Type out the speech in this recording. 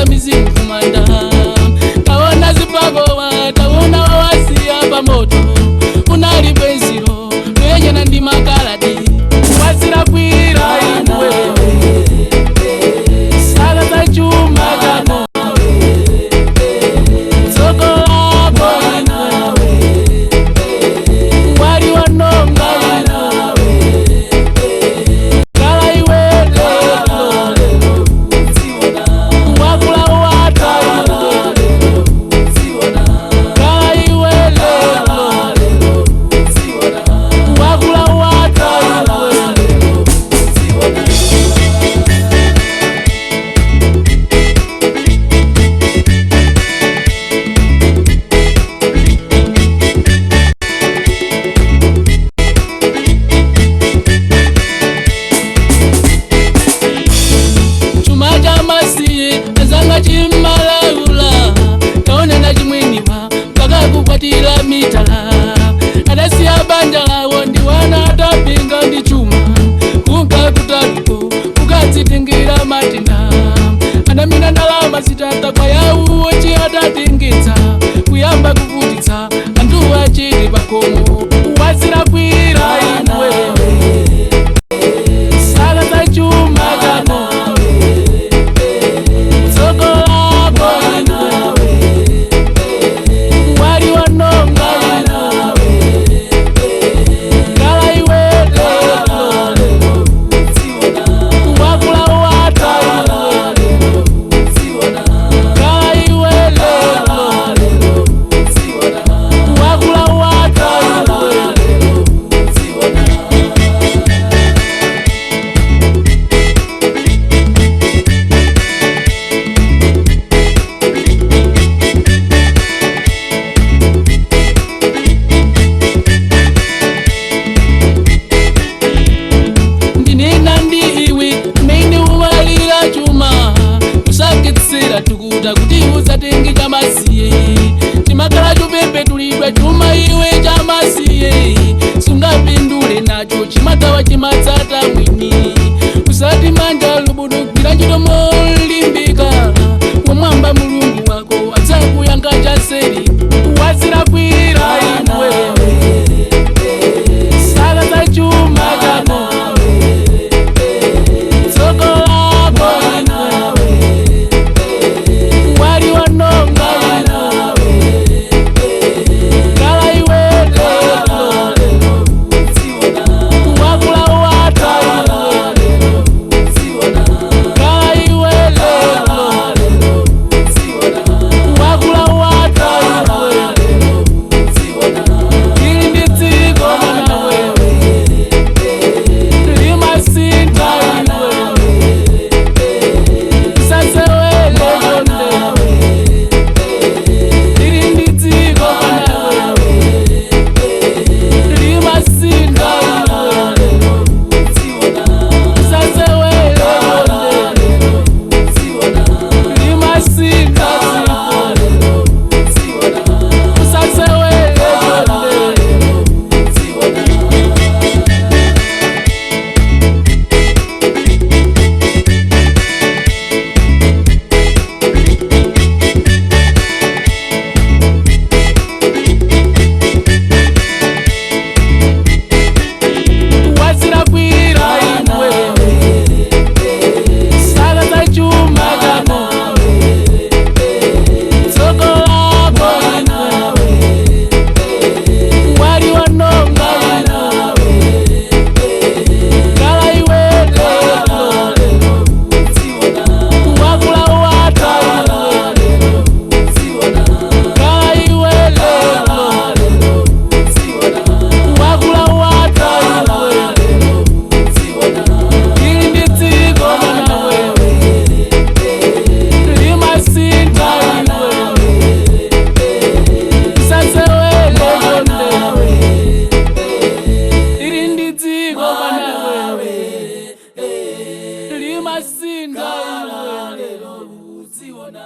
mizimu kumanda. Taona zipagowa, taona wawasiya pamoto. Unali bweziro, lwenye na ndi makaladi. Wazira kwira iwe, sala za chuma chako. Chimalaula taone na chimwiniwa mpaka kukwatila mitala. Adasiya banja lawo ndi wana atapinga ndi chuma. Kunka kutaliko kukatsitingira matinda. Adamina ndalama zitata kwa yawu ochi atatingitsa. Kuyamba kuvutitsa anthu achili pakomo. Wazira kwira iwe, sala za chuma chako. Tukuta kuti usatengi chamasiye. Chimakala chupempe tulidwe chuma iwe chamasiye. Sungapindule nacho chimatawa chimatsata mwini. Usati manja lubudukira ntchito molimbika. Wamwamba mulungu wako adzakuyanga chaseri. Wazira kwira iwe, sala za chuma chako. Masinda lelo uziona.